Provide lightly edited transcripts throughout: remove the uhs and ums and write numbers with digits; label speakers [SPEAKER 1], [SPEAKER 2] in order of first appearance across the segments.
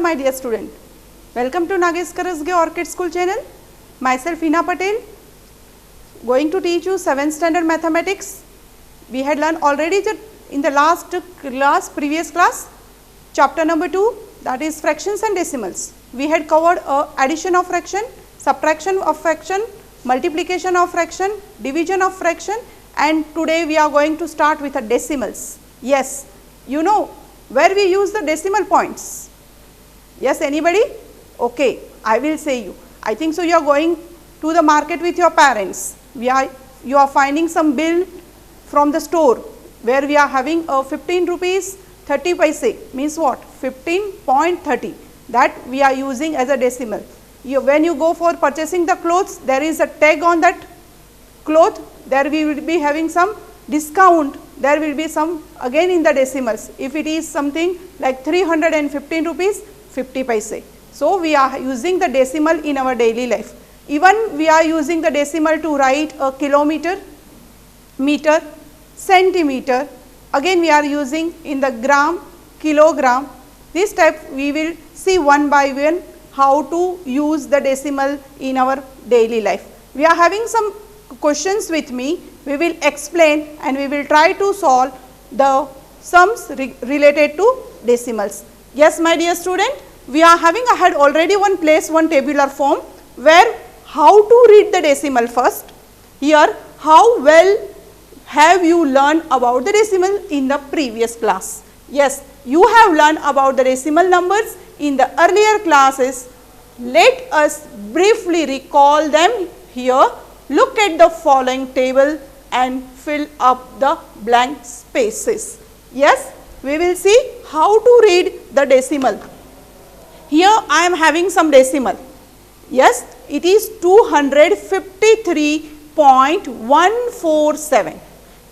[SPEAKER 1] my dear student. Welcome to Nagesh Karasge Orchid School channel. Myself Hina Patel, going to teach you 7th standard mathematics. We had learned already in the previous class, chapter number 2, that is fractions and decimals. We had covered addition of fraction, subtraction of fraction, multiplication of fraction, division of fraction, and today we are going to start with the decimals. Yes, you know where we use the decimal points. Yes, anybody? Okay, I will say you. I think so you are going to the market with your parents. You are finding some bill from the store where we are having a 15 rupees 30 paise, means what? 15.30, that we are using as a decimal. When you go for purchasing the clothes, there is a tag on that cloth, there we will be having some discount, there will be some again in the decimals. If it is something like 315 rupees 50 paise. So, we are using the decimal in our daily life. Even we are using the decimal to write a kilometer, meter, centimeter. Again we are using in the gram, kilogram. This type we will see one by one how to use the decimal in our daily life. We are having some questions with me. We will explain and we will try to solve the sums related to decimals. Yes, my dear student, we are having ahead already one tabular form where how to read the decimal first. Here, how well have you learned about the decimal in the previous class? Yes, you have learned about the decimal numbers in the earlier classes. Let us briefly recall them here. Look at the following table and fill up the blank spaces. Yes, we will see how to read the decimal. Here I am having some decimal. Yes, it is 253.147.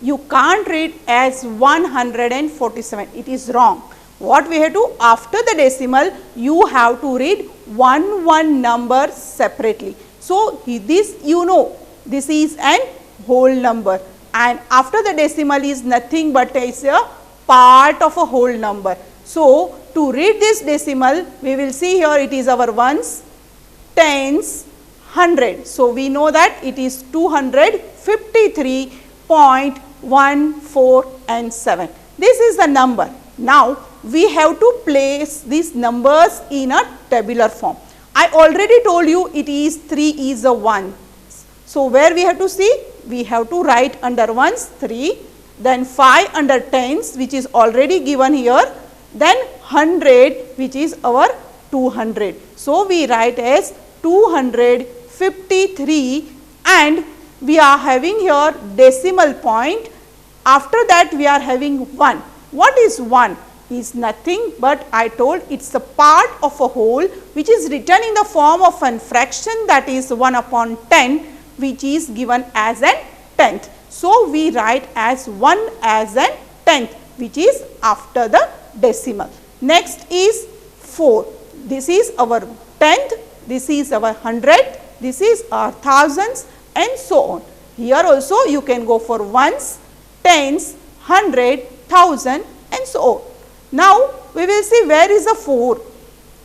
[SPEAKER 1] You can't read as 147, it is wrong. What we have to, after the decimal, you have to read one number separately. So, this you know, this is an whole number, and after the decimal is nothing but is a part of a whole number. So, to read this decimal, we will see here it is our ones, tens, 100. So, we know that it is 253.147. This is the number. Now, we have to place these numbers in a tabular form. I already told you it is 3 is a 1. So, where we have to see? We have to write under ones 3, then 5 under tens, which is already given here, then 100, which is our 200. So, we write as 253 and we are having here decimal point. After that we are having 1. What is 1? Is nothing but I told it is a part of a whole which is written in the form of a fraction, that is 1 upon 10, which is given as an tenth. So, we write as 1 as an tenth, which is after the decimal. Next is 4. This is our tenth, this is our hundredth, this is our thousands, and so on. Here also you can go for ones, tens, hundred, thousand, and so on. Now, we will see where is the 4.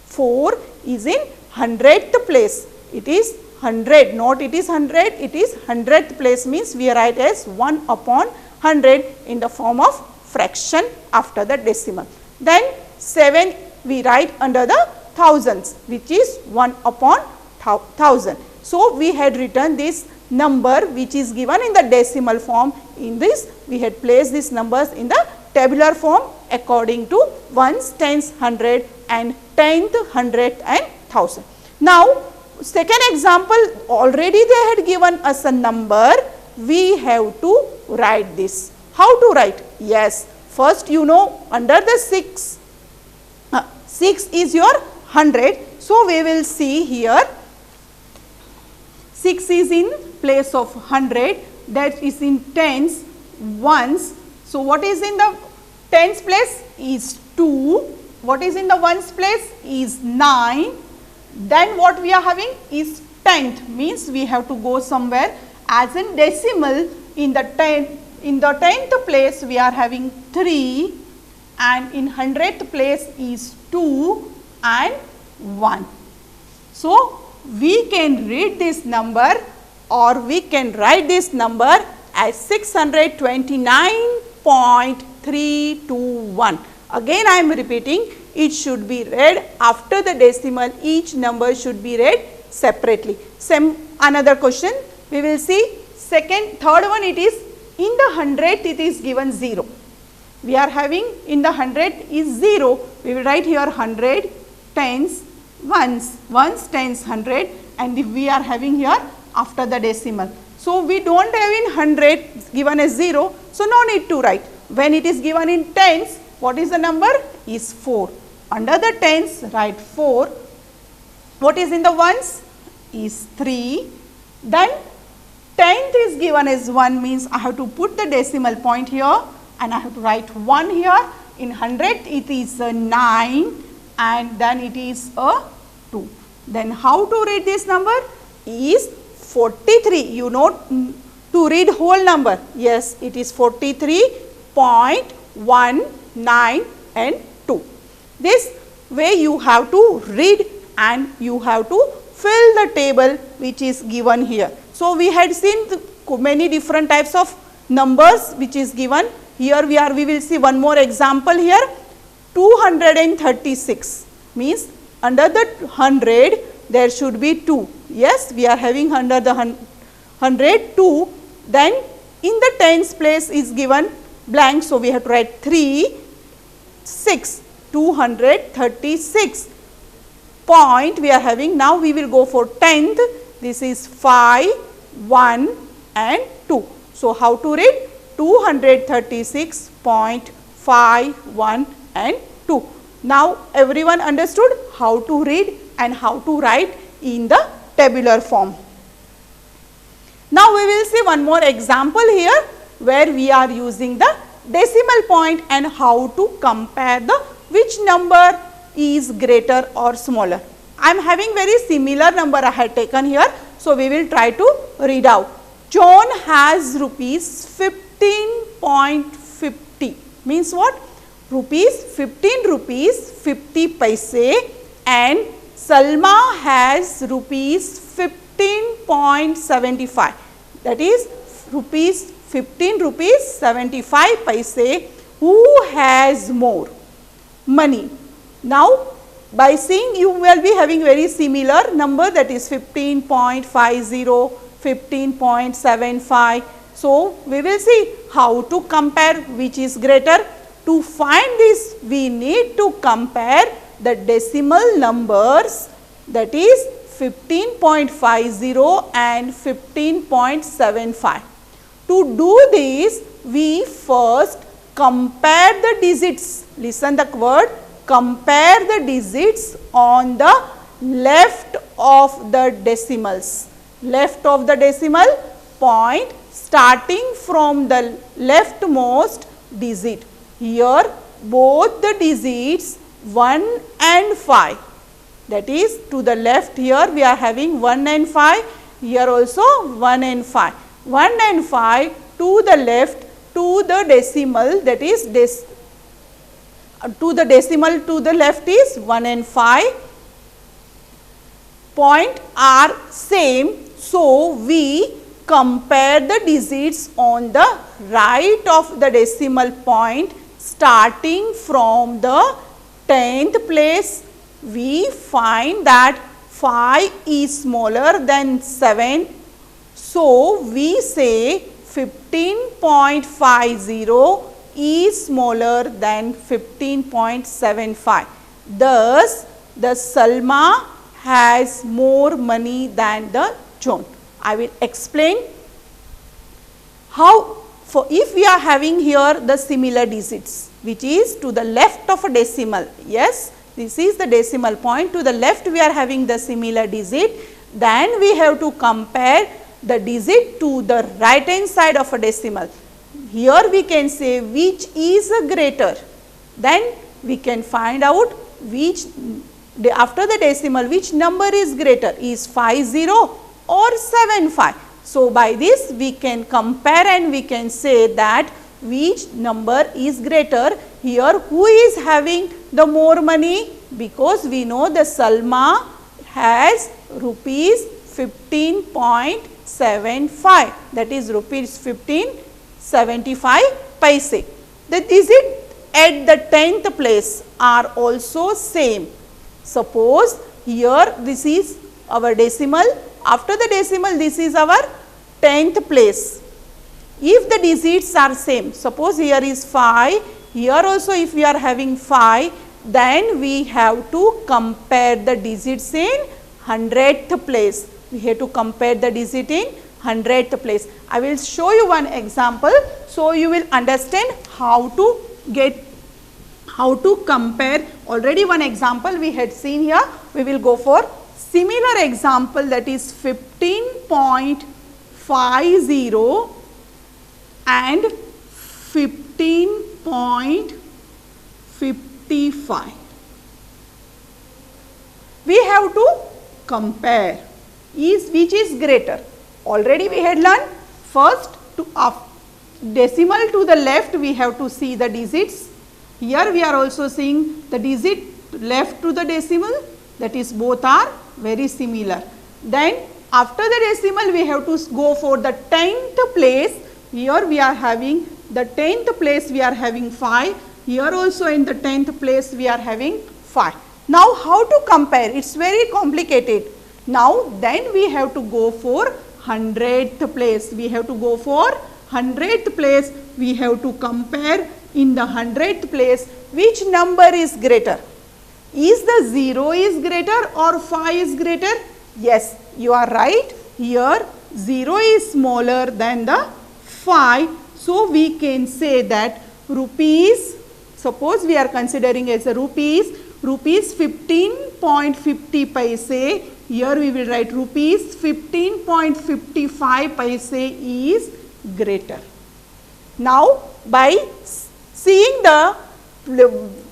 [SPEAKER 1] 4 is in hundredth place. It is 100, not it is 100, it is hundredth place, means we write as 1 upon 100 in the form of fraction after the decimal. Then 7 we write under the thousands, which is 1 upon 1000. So, we had written this number which is given in the decimal form. In this we had placed these numbers in the tabular form according to ones, tens, hundred, and tenth, hundredth, and thousand. Now, second example, already they had given us a number, we have to write this. How to write? Yes, first you know under the 6, 6 is your 100. So, we will see here 6 is in place of 100, that is in tens, ones. So, what is in the tens place is 2, what is in the ones place is 9, then what we are having is tenth, means we have to go somewhere as in decimal. In the 10th place we are having 3, and in 100th place is 2, and 1. So, we can read this number or we can write this number as 629.321. Again I am repeating, it should be read after the decimal, each number should be read separately. Another question we will see. Third one, it is in the 100th it is given 0. We are having in the 100 is 0, we will write here 100, tens, ones, tens, 100, and we are having here after the decimal. So, we do not have in 100 given as 0, so no need to write. When it is given in tens, what is the number? Is 4. Under the tens, write 4. What is in the ones? Is 3. Then 10th is given as 1, means I have to put the decimal point here and I have to write 1 here. In 100 it is a 9 and then it is a 2. Then how to read this number? Is 43. You know to read whole number. Yes, it is 43.19 and 2. This way you have to read and you have to fill the table which is given here. So, we had seen many different types of numbers which is given. Here we will see one more example here. 236 means under the 100 there should be 2. Yes, we are having under the 100 2. Then in the tens place is given blank. So, we have to write 3, 6, 236 point we are having. Now, we will go for 10th. This is 5, 1 and 2. So, how to read? 236.51 and 2. Now, everyone understood how to read and how to write in the tabular form. Now, we will see one more example here where we are using the decimal point and how to compare the which number is greater or smaller. I am having very similar number I had taken here. So, we will try to read out. John has rupees 15.50 means what? ₹15 50 paise and Salma has rupees 15.75, that is ₹15 75 paise. Who has more money? Now, by seeing you will be having very similar number, that is 15.50, 15.75. So, we will see how to compare which is greater. To find this, we need to compare the decimal numbers, that is 15.50 and 15.75. To do this, we first compare the digits. Listen the word, compare the digits on the left of the decimals. Left of the decimal point starting from the leftmost digit. Here both the digits 1 and 5, that is to the left here we are having 1 and 5, here also 1 and 5. 1 and 5 to the left to the decimal, that is to the decimal to the left is 1 and 5 point are same. So, we compare the digits on the right of the decimal point starting from the 10th place. We find that 5 is smaller than 7. So, we say 15.50 is smaller than 15.75. Thus, the Salma has more money than the John. I will explain how. If we are having here the similar digits which is to the left of a decimal, yes, this is the decimal point, to the left we are having the similar digit, then we have to compare the digit to the right hand side of a decimal. Here we can say which is greater, then we can find out which after the decimal which number is greater, is 50 or 75. So, by this we can compare and we can say that which number is greater. Here who is having the more money? Because we know the Salma has rupees 15.75, that is rupees 15.75 paise. The digit at the 10th place are also same. Suppose here this is our decimal, after the decimal this is our 10th place. If the digits are same, suppose here is 5, here also if we are having 5, then we have to compare the digits in 100th place. We have to compare the digit in 100th place. I will show you one example, so you will understand how to compare. Already one example we had seen here. We will go for similar example, that is 15.50 and 15.55. We have to compare which is greater. Already we had learned first to decimal to the left we have to see the digits. Here we are also seeing the digit left to the decimal, that is both are very similar. Then after the decimal we have to go for the 10th place. Here we are having the 10th place we are having 5. Here also in the 10th place we are having 5. Now how to compare? It's very complicated. Now then we have to go for 100th place. We have to go for 100th place. We have to compare in the 100th place which number is greater. Is the 0 is greater or 5 is greater? Yes, you are right. Here 0 is smaller than the 5. So we can say that rupees, suppose we are considering as a rupees 15.50 paise. Here we will write rupees 15.55 paise is greater. Now by seeing the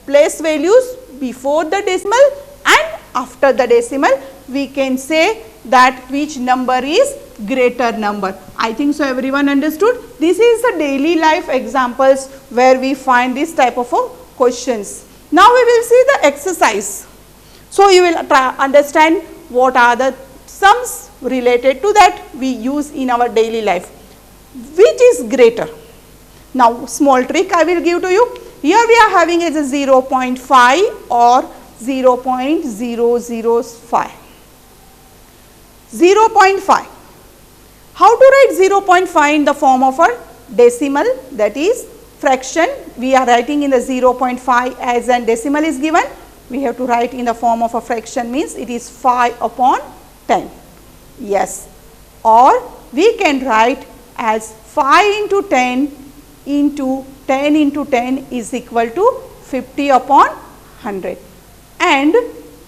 [SPEAKER 1] place values before the decimal and after the decimal, we can say that which number is greater number. I think so everyone understood. This is the daily life examples where we find this type of questions. Now we will see the exercise. So you will understand what are the sums related to that we use in our daily life. Which is greater? Now small trick I will give to you. Here we are having as a 0.5 or 0.005. 0.5. How to write 0.5 in the form of a decimal, that is fraction? We are writing in the 0.5 as a decimal is given. We have to write in the form of a fraction, means it is 5 upon 10. Yes. Or we can write as 5 into 10 into 10 into 10 is equal to 50 upon 100. And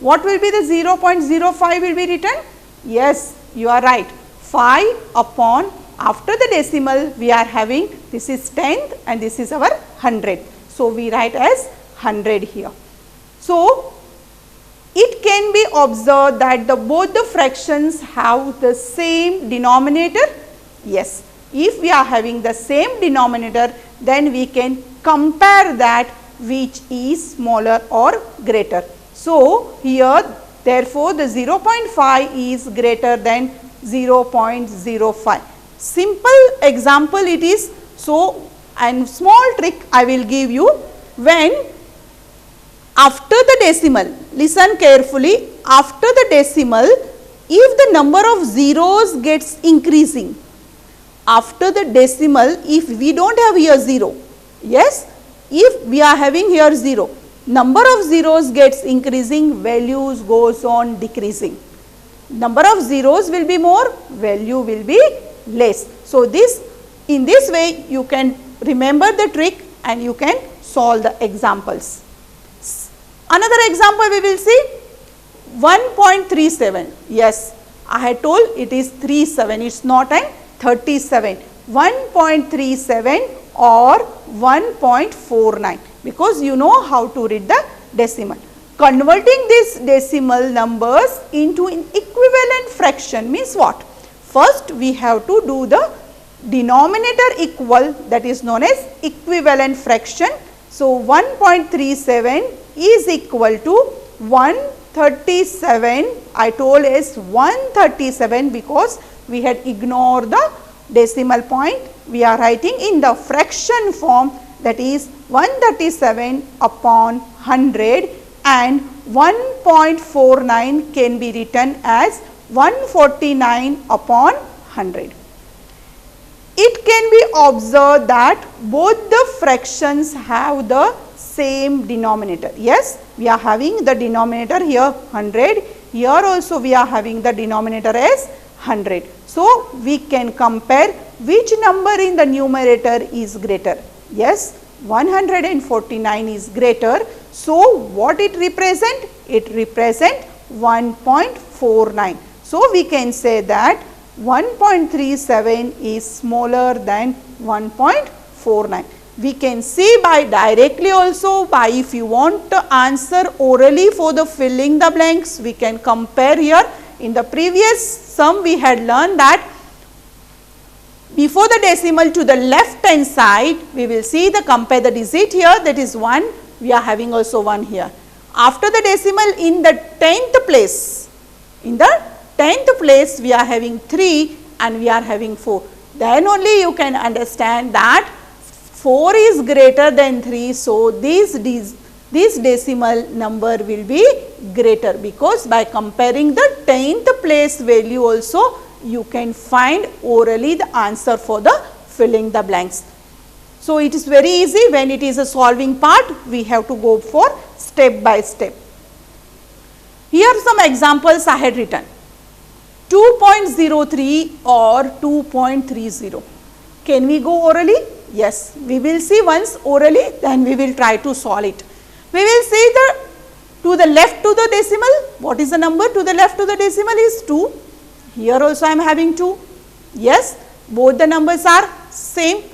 [SPEAKER 1] what will be the 0.05 will be written? Yes, you are right. 5 upon, after the decimal we are having, this is 10th and this is our 100. So we write as 100 here. So it can be observed that both the fractions have the same denominator. Yes, if we are having the same denominator, then we can compare that which is smaller or greater. So here therefore the 0.5 is greater than 0.05. Simple example it is. So, and small trick I will give you. When after the decimal, listen carefully, after the decimal, if the number of zeros gets increasing, after the decimal, if we do not have here 0, yes, if we are having here 0, number of zeros gets increasing, values goes on decreasing. Number of zeros will be more, value will be less. So this, in this way you can remember the trick and you can solve the examples. Another example we will see, 1.37. Yes, I had told it is 37, it is not an 37. 1.37 or 1.49, because you know how to read the decimal. Converting these decimal numbers into an equivalent fraction means what? First we have to do the denominator equal, that is known as equivalent fraction. So 1.37 is equal to 137, I told is 137 because we had ignored the decimal point. We are writing in the fraction form, that is 137 upon 100, and 1.49 can be written as 149 upon 100. It can be observed that both the fractions have the same denominator. Yes, we are having the denominator here 100, here also we are having the denominator as 100. So, we can compare which number in the numerator is greater. Yes, 149 is greater. So, what it represent? It represent 1.49. So, we can say that 1.37 is smaller than 1.49. We can see by directly also, by if you want to answer orally for the filling the blanks, we can compare here. In the previous sum we had learned that before the decimal to the left hand side, we will see the compare the digit here, that is 1, we are having also 1 here. After the decimal in the 10th place, we are having 3 and we are having 4. Then only you can understand that 4 is greater than 3. So, this decimal number will be greater, because by comparing the 10th place value also you can find orally the answer for the filling the blanks. So, it is very easy. When it is a solving part, we have to go for step by step. Here are some examples I had written. 2.03 or 2.30. Can we go orally? Yes, we will see once orally, then we will try to solve it. We will see to the left to the decimal, what is the number to the left to the decimal is 2. Here also I am having 2. Yes, both the numbers are same.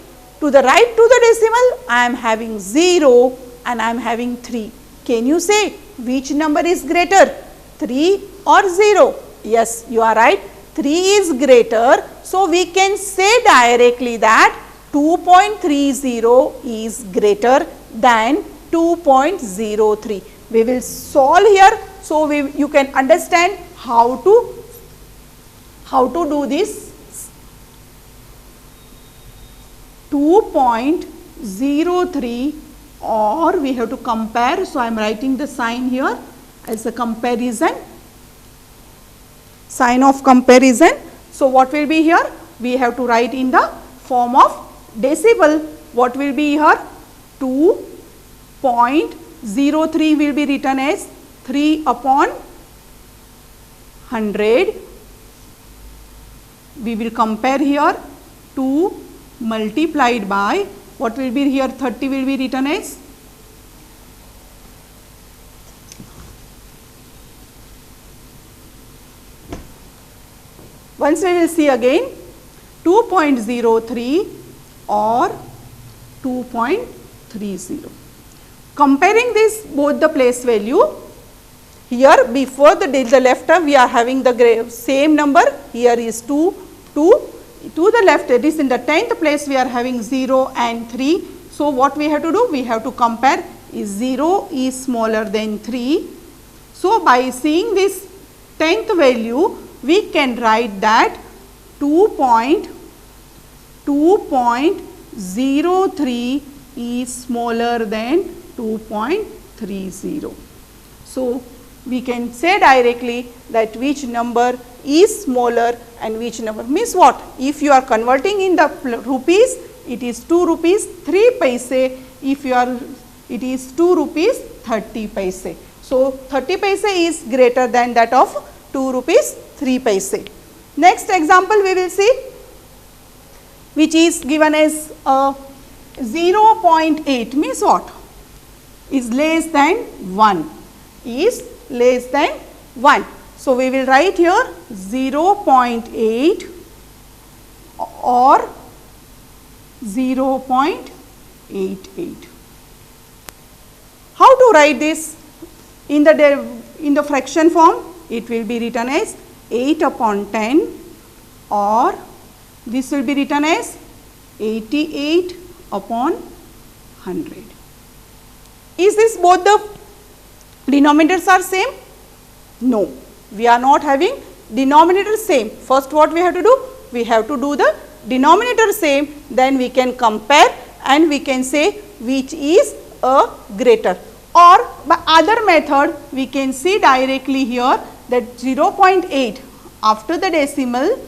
[SPEAKER 1] To the right to the decimal, I am having 0 and I am having 3. Can you say which number is greater, 3 or 0? Yes, you are right, 3 is greater. So, we can say directly that 2.30 is greater than 2.03. We will solve here. So, you can understand how to do this. 2.03, or we have to compare. So, I am writing the sign here as a comparison, sign of comparison. So, what will be here? We have to write in the form of decimal. What will be here? 2.03 will be written as 3 upon 100. We will compare here 2 multiplied by, what will be here, 30 will be written as once we will see again 2.03 or 2.30. Comparing this both the place value, here before the left term we are having the same number, here is 2, to the left, it is in the 10th place we are having 0 and 3. So, what we have to do? We have to compare, is 0 is smaller than 3. So, by seeing this 10th value, we can write that 2.03 is smaller than 2.30. So, we can say directly that which number is smaller and which number, means what? If you are converting in the rupees, it is 2 rupees 3 paise. If you are, it is 2 rupees 30 paise. So, 30 paise is greater than that of 2 rupees 3 paise. Next example we will see, which is given as 0.8, means what? Is less than 1, is less than 1. So, we will write here 0.8 or 0.88. How to write this? In the fraction form, it will be written as 8 upon 10, or this will be written as 88 upon 100. Is this both the Denominators are same? No, we are not having denominator same. First what we have to do? We have to do the denominator same, then we can compare and we can say which is a greater. Or by other method we can see directly here that 0.8 after the decimal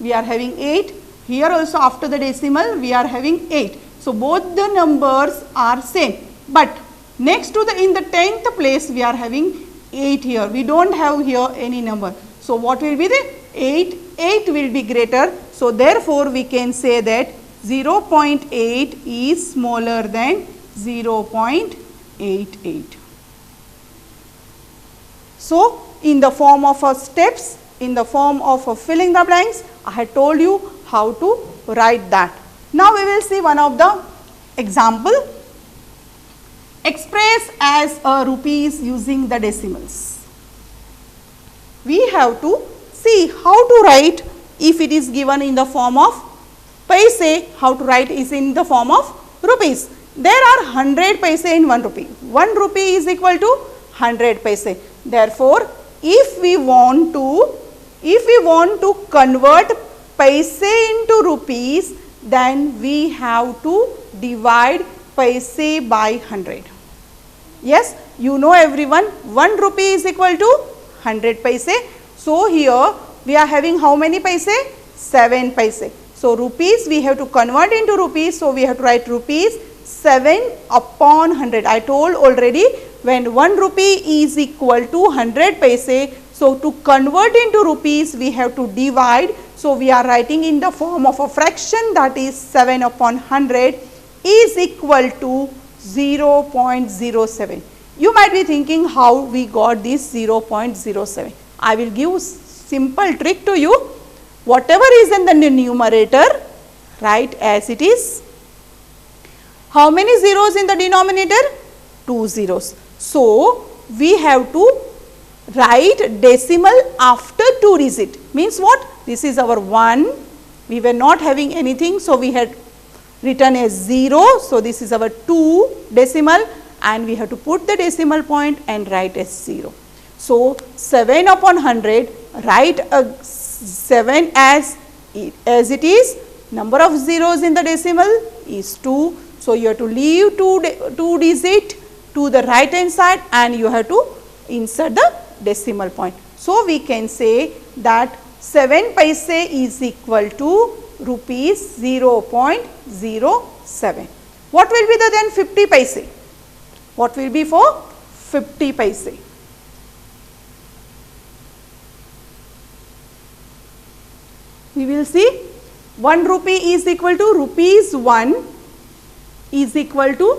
[SPEAKER 1] we are having 8, here also after the decimal we are having 8. So, both the numbers are same, but next to the in the 10th place we are having 8 here, we do not have here any number. So, what will be the 8? 8 will be greater. So, therefore, we can say that 0.8 is smaller than 0.88. So, in the form of steps, in the form of filling the blanks, I had told you how to write that. Now, we will see one of the example. Express as a rupees using the decimals. We have to see how to write if it is given in the form of paise, how to write is in the form of rupees. There are 100 paise in 1 rupee. 1 rupee is equal to 100 paise. Therefore, if we want to convert paise into rupees, then we have to divide paise by 100. Yes, you know everyone, 1 rupee is equal to 100 paise. So, here we are having how many paise? 7 paise. So, rupees we have to convert into rupees. So, we have to write rupees 7 upon 100. I told already, when 1 rupee is equal to 100 paise. So, to convert into rupees we have to divide. So, we are writing in the form of a fraction, that is 7 upon 100 is equal to 0.07. You might be thinking how we got this 0.07. I will give simple trick to you. Whatever is in the numerator, write as it is. How many zeros in the denominator? 2 zeros. So, we have to write decimal after 2 digit. Means what? This is our 1. We were not having anything. So, we had written as 0. So, this is our 2 decimal and we have to put the decimal point and write as 0. So, 7 upon 100, write a 7 as it is. Number of zeros in the decimal is 2. So, you have to leave 2 digit to the right hand side and you have to insert the decimal point. So, we can say that 7 paise is equal to rupees 0.07. What will be the then 50 paise? What will be for 50 paise? We will see 1 rupee is equal to rupees 1 is equal to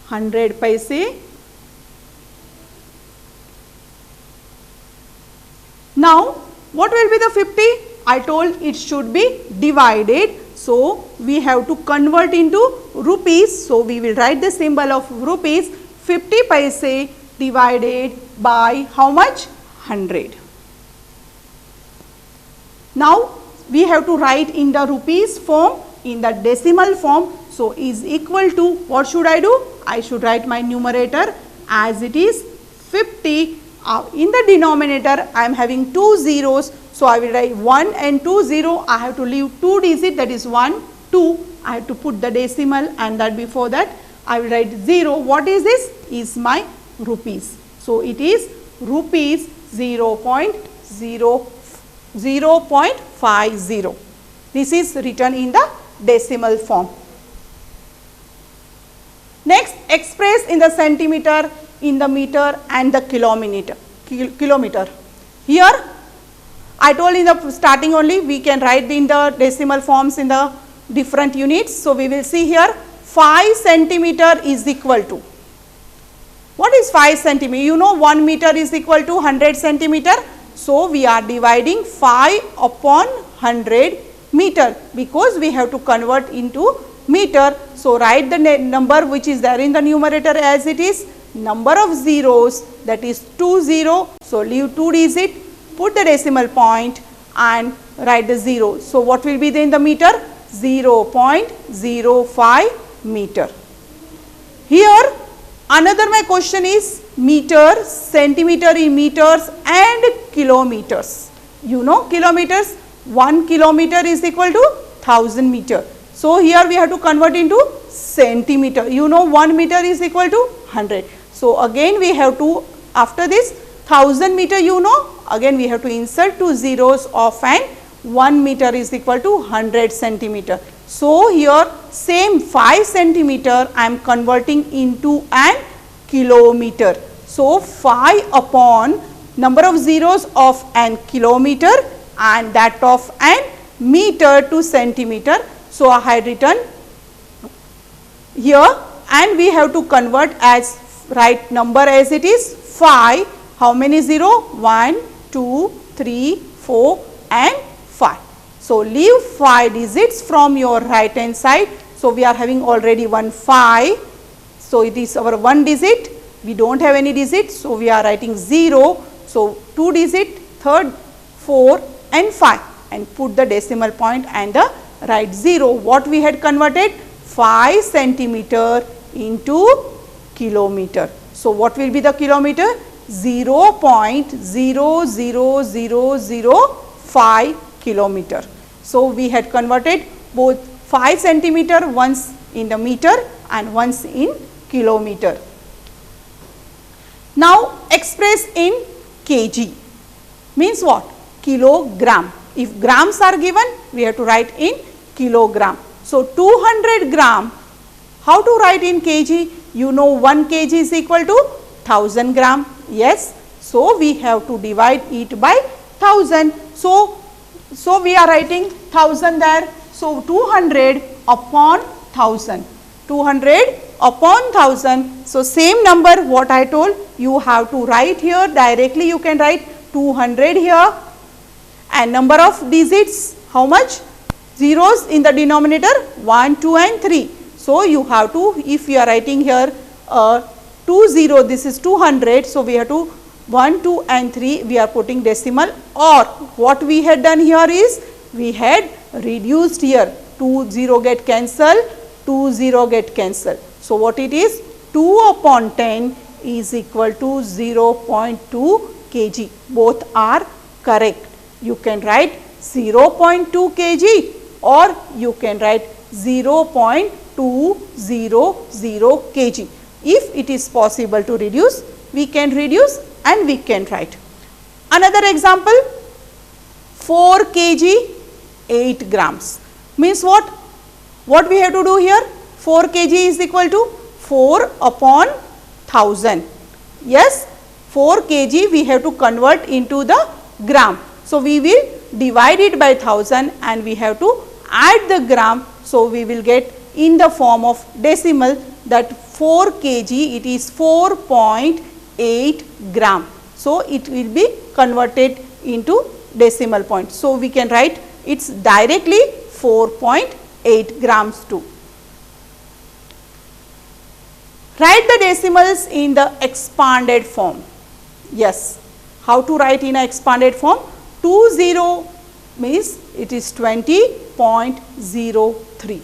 [SPEAKER 1] 100 paise. Now, what will be the 50? I told it should be divided. So, we have to convert into rupees. So, we will write the symbol of rupees. 50 paise divided by how much? 100. Now, we have to write in the rupees form, in the decimal form. So, is equal to, what should I do? I should write my numerator as it is 50. In the denominator, I am having 2 zeros. So, I will write 1 and 2 0. I have to leave 2 digit, that is 1, 2. I have to put the decimal and that before that I will write 0. What is this? Is my rupees. So, it is rupees 0.50. This is written in the decimal form. Next, express in the centimeter, in the meter and the kilometer. Here, I told in the starting only we can write in the decimal forms in the different units. So, we will see here 5 centimeter is equal to, what is 5 centimeter? You know 1 meter is equal to 100 centimeter. So, we are dividing 5 upon 100 meter because we have to convert into meter. So, write the number which is there in the numerator as it is. Number of zeros, that is 20. So, leave 2 digit, put the decimal point and write the 0. So, what will be in the meter? 0.05 meter. Here Another my question is meter, centimeter in meters and kilometers. You know kilometers, 1 kilometer is equal to 1000 meter. So, here we have to convert into centimeter. You know 1 meter is equal to 100. So, again we have to, after this 1000 meter you know, again we have to insert 2 zeros of an 1 meter is equal to 100 centimeter. So, here same 5 centimeter I am converting into an kilometer. So, 5 upon number of zeros of an kilometer and that of an meter to centimeter. So, I had written here and we have to convert as right number as it is 5. How many 0? 1, 2, 3, 4 and 5. So, leave 5 digits from your right hand side. So, we are having already 1 5. So, it is our 1 digit, we do not have any digit. So, we are writing 0. So, 2 digit, third 4 and 5 and put the decimal point and the right 0. What we had converted? 5 centimeter into kilometer. So, what will be the kilometer? 0.00005 kilometer. So, we had converted both 5 centimeter once in the meter and once in kilometer. Now, express in kg means what? Kilogram. If grams are given, we have to write in kilogram. So, 200 gram, how to write in kg? You know 1 kg is equal to 1000 gram. Yes. So, we have to divide it by 1000. So, we are writing 1000 there. So, 200 upon 1000. 200 upon 1000. So, same number what I told, you have to write here directly, you can write 200 here and number of digits, how much? Zeros in the denominator 1, 2 and 3. So, you have to, if you are writing here 20, this is 200. So, we have to 1, 2 and 3 we are putting decimal, or what we had done here is we had reduced here 2 0 get cancelled, 2 0 get cancelled. So, what it is? 2 upon 10 is equal to 0.2 kg. Both are correct. You can write 0.2 kg or you can write 0.200 kg. If it is possible to reduce, we can reduce and we can write. Another example, 4 kg 8 grams means what? What we have to do here? 4 kg is equal to 4 upon 1000. Yes, 4 kg we have to convert into the gram. So, we will divide it by 1000 and we have to add the gram. So, we will get in the form of decimal that 4 kg it is 4.8 gram. So, it will be converted into decimal point. So, we can write it is directly 4.8 grams too. Write the decimals in the expanded form. Yes, how to write in a expanded form? 20 means it is 20.03.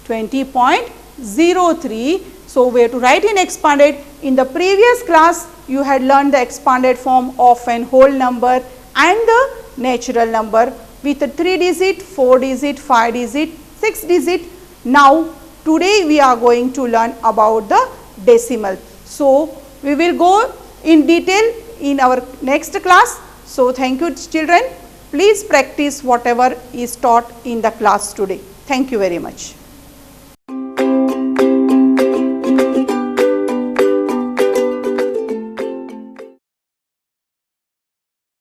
[SPEAKER 1] 20.03. So, we have to write in expanded. In the previous class, you had learned the expanded form of an whole number and the natural number with a 3 digit, 4 digit, 5 digit, 6 digit. Now, today we are going to learn about the decimal. So, we will go in detail in our next class. So, thank you children. Please practice whatever is taught in the class today. Thank you very much.